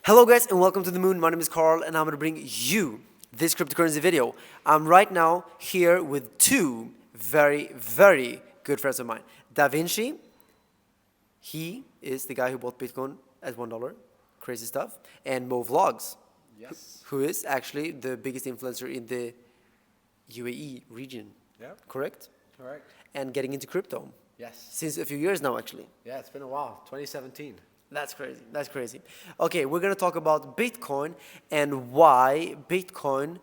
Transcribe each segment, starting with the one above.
Hello guys and welcome to the moon. My name is Carl and I'm going to bring you this cryptocurrency video. I'm right now here with two very good friends of mine. Da Vinci, he is the guy who bought Bitcoin at $1, crazy stuff. And Mo Vlogs, Yes. who is actually the biggest influencer in the UAE region. Yeah. Correct? Correct. And getting into crypto Yes. since a few years now actually. Yeah, it's been a while. 2017. That's crazy. That's crazy. Okay, we're going to talk about Bitcoin and why Bitcoin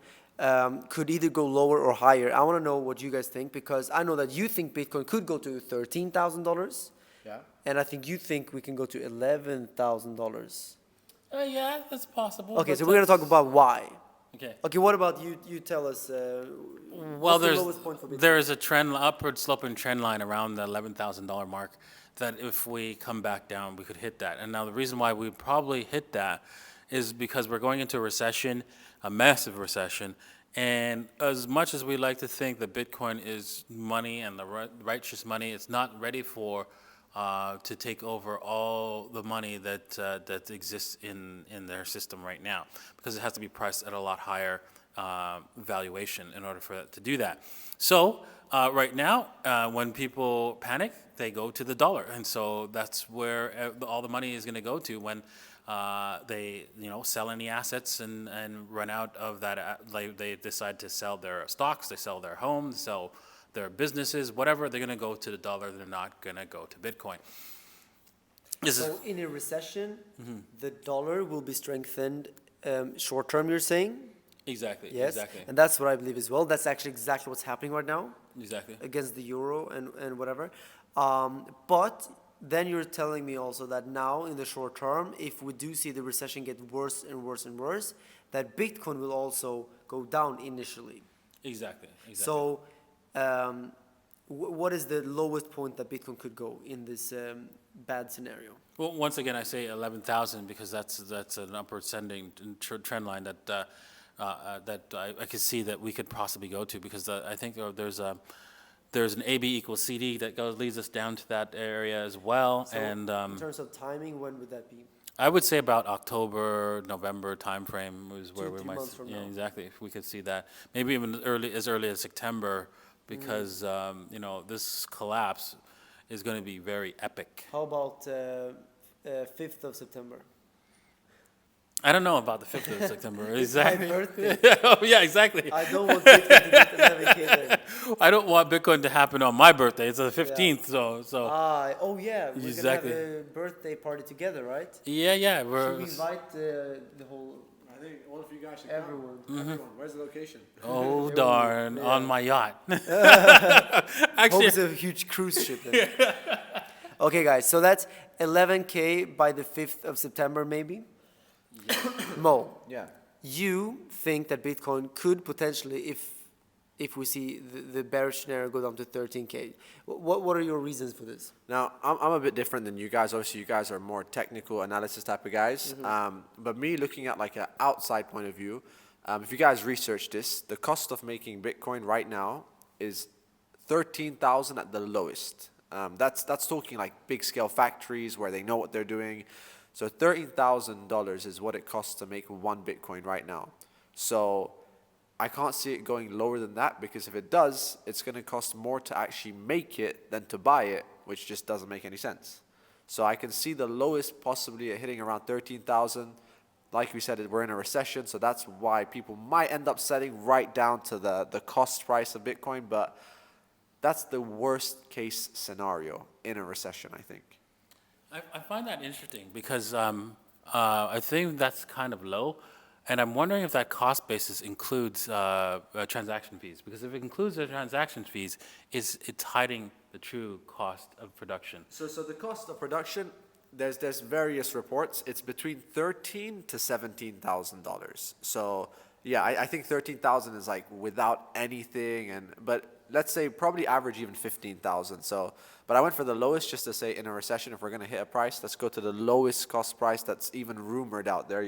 could either go lower or higher. I want to know what you guys think because I know that you think Bitcoin could go to $13,000. Yeah. And I think you think we can go to $11,000. Yeah, that's possible. Okay, but so we're going to talk about why. Okay. Okay, what about you? You tell us. Well, what's the lowest point for Bitcoin? there is a upward sloping trend line around the $11,000 mark that if we come back down, we could hit that. And now the reason why we probably hit that is because we're going into a recession, a massive recession. And as much as we like to think that Bitcoin is money and the righteous money, it's not ready for to take over all the money that exists in their system right now, because it has to be priced at a lot higher valuation in order for it to do that. So right now, when people panic, they go to the dollar, and so that's where all the money is going to go to when they sell any assets and run out of that. They decide to sell their stocks, they sell their homes, sell their businesses, whatever. They're going to go to the dollar. They're not going to go to Bitcoin. So in a recession, the dollar will be strengthened short term, you're saying? Exactly. Yes, Exactly. and that's what I believe as well. That's actually exactly what's happening right now. Exactly. Against the euro and whatever. But then you're telling me also that now in the short term, if we do see the recession get worse and worse and worse, that Bitcoin will also go down initially. Exactly. So what is the lowest point that Bitcoin could go in this bad scenario? Well, once again, I say 11,000 because that's an upward sending trend line that I could see that we could possibly go to, because I think there's an AB equals CD that leads us down to that area as well. So and in terms of timing, when would that be? I would say about October, November timeframe is where 2-3 we might. months from now. Exactly. If we could see that, maybe even as early as September, because this collapse is going to be very epic. How about 5th of September? I don't know about the 5th of September. Exactly. My birthday. Oh, yeah, exactly. I don't want Bitcoin to get 11K then. I don't want Bitcoin to happen on my birthday. It's the 15th, so. Oh yeah, we're Exactly. gonna have a birthday party together, right? Yeah. Should we invite the whole I think all of you guys should everyone? come. Everyone. Where's the location? Oh, darn, on my yacht. Hope Actually, it's a huge cruise ship then. Okay, guys, so that's 11K by the 5th of September, maybe. Mo, Yeah. you think that Bitcoin could potentially, if we see the bearish scenario go down to 13K, what are your reasons for this? Now, I'm a bit different than you guys. Obviously, you guys are more technical analysis type of guys. But me looking at like an outside point of view, if you guys research this, the cost of making Bitcoin right now is 13,000 at the lowest. That's talking like big scale factories where they know what they're doing. So $13,000 is what it costs to make one Bitcoin right now. So I can't see it going lower than that, because if it does, it's going to cost more to actually make it than to buy it, which just doesn't make any sense. So I can see the lowest possibly hitting around 13,000. Like we said, we're in a recession, so that's why people might end up setting right down to the cost price of Bitcoin. But that's the worst case scenario in a recession, I think. I find that interesting because I think that's kind of low, and I'm wondering if that cost basis includes transaction fees. Because if it includes the transaction fees, it's hiding the true cost of production. So the cost of production, there's various reports. It's between $13,000 to $17,000. So yeah, I think 13,000 is like without anything, but let's say probably average even 15,000. So, but I went for the lowest just to say in a recession, if we're going to hit a price, let's go to the lowest cost price that's even rumored out there,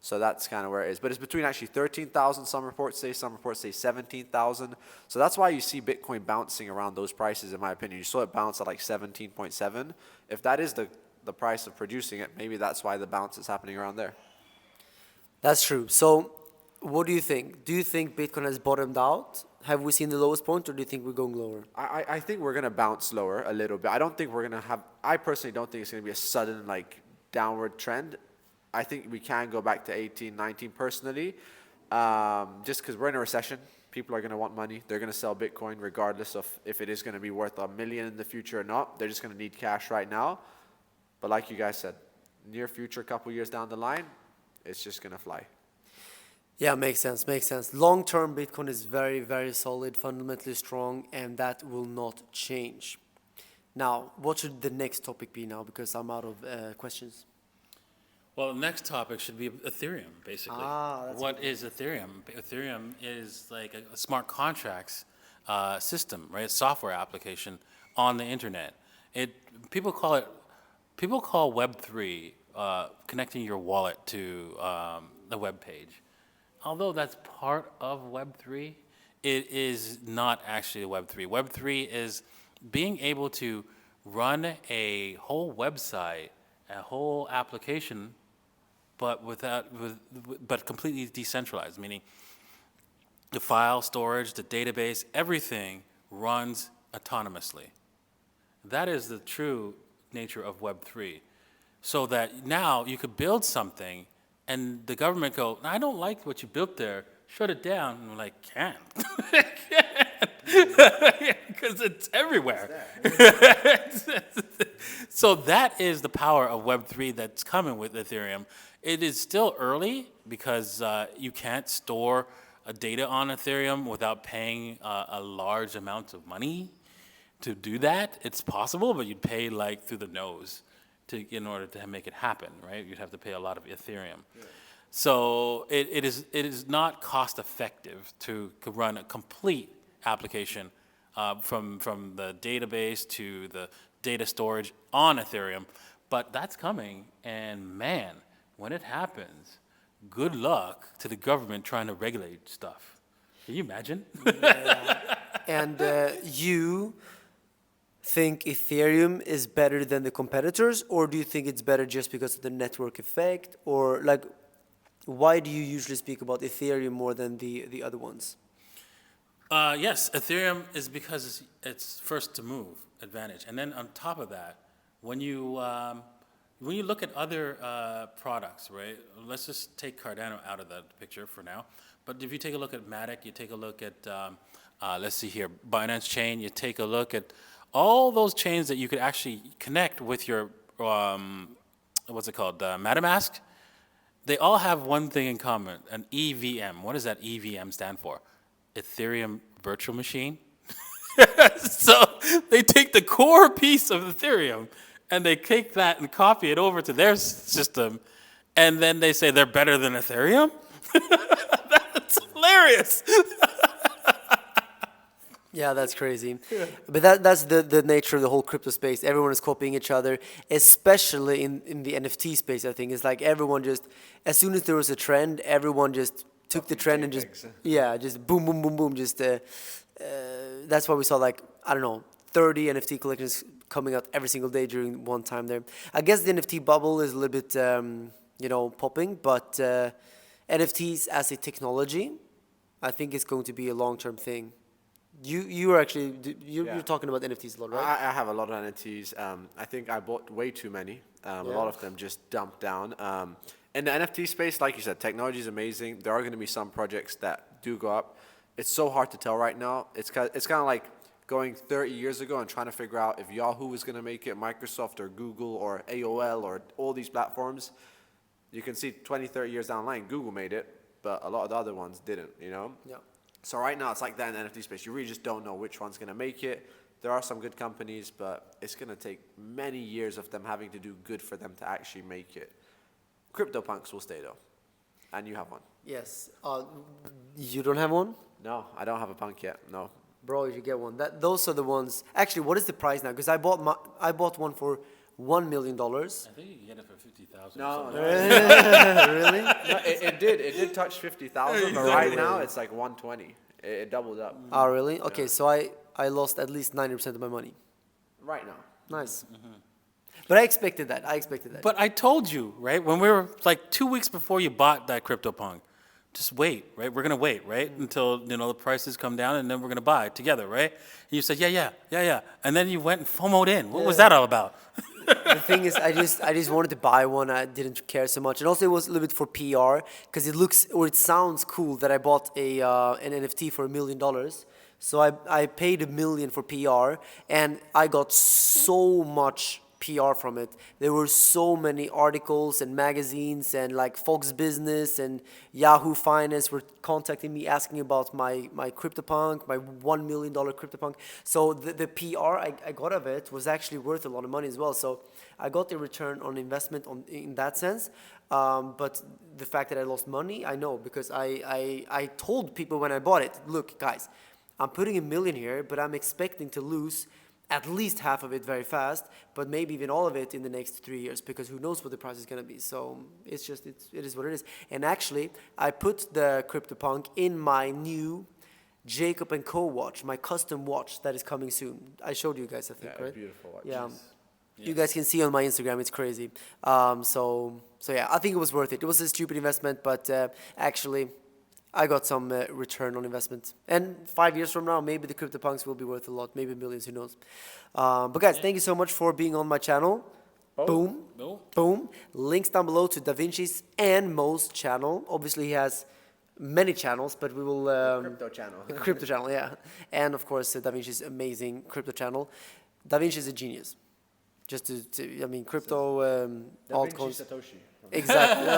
So that's kind of where it is. But it's between actually 13,000, some reports say 17,000. So that's why you see Bitcoin bouncing around those prices, in my opinion. You saw it bounce at like 17.7. If that is the the price of producing it. Maybe that's why the bounce is happening around there. That's true. So what do you think? Do you think Bitcoin has bottomed out? Have we seen the lowest point, or do you think we're going lower? I think we're going to bounce lower a little bit. I don't think we're going to have, I personally don't think it's going to be a sudden like downward trend. I think we can go back to 18, 19 personally, just because we're in a recession. People are going to want money. They're going to sell Bitcoin regardless of if it is going to be worth $1 million in the future or not. They're just going to need cash right now. But like you guys said, near future, couple years down the line, it's just going to fly. Yeah, makes sense, makes sense. Long-term, Bitcoin is very, very solid, fundamentally strong, and that will not change. Now, what should the next topic be now? Because I'm out of questions. Well, the next topic should be Ethereum, basically. What is Ethereum? Ethereum is like a smart contracts system, right? Software application on the internet. People call Web3 connecting your wallet to the web page. Although that's part of Web3, it is not actually Web3. Web3 is being able to run a whole website, a whole application, but but completely decentralized, meaning the file storage, the database, everything runs autonomously. That is the true nature of Web3. So that now you could build something and the government go, I don't like what you built there, shut it down. And we're like, can't. Because it's everywhere. So that is the power of Web3 that's coming with Ethereum. It is still early because you can't store data on Ethereum without paying a large amount of money to do that. It's possible, but you'd pay like through the nose in order to make it happen, right? You'd have to pay a lot of Ethereum. Yeah. So it is not cost effective to run a complete application from the database to the data storage on Ethereum, but that's coming, and man, when it happens, good luck to the government trying to regulate stuff. Can you imagine? Yeah. And you think Ethereum is better than the competitors, or do you think it's better just because of the network effect, or like, why do you usually speak about Ethereum more than the other ones? Yes, Ethereum is because it's first to move advantage, and then on top of that, when you look at other products, right? Let's just take Cardano out of the picture for now. But if you take a look at Matic, you take a look at let's see here, Binance Chain. You take a look at all those chains that you could actually connect with your what's it called, MetaMask. They all have one thing in common: an EVM. What does that EVM stand for? Ethereum Virtual Machine. So they take the core piece of Ethereum and they take that and copy it over to their system, and then they say they're better than Ethereum? That's hilarious. Yeah, that's crazy. Yeah. But that's the nature of the whole crypto space. Everyone is copying each other, especially in the NFT space, I think. It's like everyone just, as soon as there was a trend, everyone just took the trend and just boom, boom, boom, boom. That's why we saw like, I don't know, 30 NFT collections coming out every single day during one time there. I guess the NFT bubble is a little bit, popping, but NFTs as a technology, I think it's going to be a long-term thing. You're talking about NFTs a lot, right? I have a lot of NFTs. I think I bought way too many. A lot of them just dumped down. In the NFT space, like you said, technology is amazing. There are going to be some projects that do go up. It's so hard to tell right now. It's kind of like going 30 years ago and trying to figure out if Yahoo was going to make it, Microsoft or Google or AOL or all these platforms. You can see 20, 30 years down the line, Google made it, but a lot of the other ones didn't, Yeah. So right now, it's like that in the NFT space. You really just don't know which one's going to make it. There are some good companies, but it's going to take many years of them having to do good for them to actually make it. CryptoPunks will stay, though. And you have one. Yes. You don't have one? No, I don't have a punk yet, no. Bro, you should get one. Those are the ones. Actually, what is the price now? Because I bought one for $1 million. I think you can get it for 50,000. No. Really? No, it did touch 50,000, but right now it's like 120. It doubled up. Oh, really? Okay, so I lost at least 90% of my money. Right now. Nice. But I expected that. I expected that. But I told you, right, when we were like 2 weeks before you bought that CryptoPunk, just wait, right? We're gonna wait, right, until the prices come down, and then we're gonna buy it together, right? And you said, yeah, and then you went and FOMO'd in. What was that all about? The thing is, I just wanted to buy one. I didn't care so much, and also it was a little bit for PR because it looks or it sounds cool that I bought an NFT for $1 million. So I paid $1 million for PR, and I got so much PR from it. There were so many articles and magazines and like Fox Business and Yahoo Finance were contacting me asking about my CryptoPunk, my $1 million CryptoPunk. So the PR I got of it was actually worth a lot of money as well. So I got the return on investment in that sense. But the fact that I lost money, I know because I told people when I bought it, look guys, I'm putting $1 million here, but I'm expecting to lose at least half of it very fast, but maybe even all of it in the next 3 years, because who knows what the price is going to be. So it is what it is. And actually, I put the CryptoPunk in my new Jacob & Co. watch, my custom watch that is coming soon. I showed you guys, I think, right? Beautiful watch. Yeah. You guys can see on my Instagram, it's crazy. So yeah, I think it was worth it. It was a stupid investment, but actually, I got some return on investment. And 5 years from now, maybe the CryptoPunks will be worth a lot, maybe millions, who knows. But guys, thank you so much for being on my channel. Boom. No. Boom. Links down below to Da Vinci's and Mo's channel. Obviously, he has many channels, but we will... Crypto channel. Crypto channel, yeah. And of course, Da Vinci's amazing crypto channel. Da Vinci is a genius. Just I mean, crypto, altcoins. Satoshi. Exactly.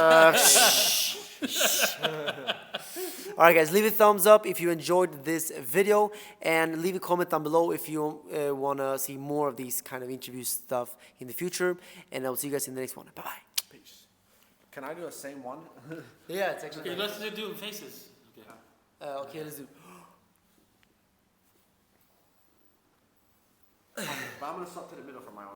All right, guys, leave a thumbs up if you enjoyed this video, and leave a comment down below if you want to see more of these kind of interview stuff in the future. And I'll see you guys in the next one. Bye-bye. Peace. Can I do the same one? Yeah, it's actually... Okay, let's do faces. Okay. Okay, let's do... But I'm going to stop to the middle for my own.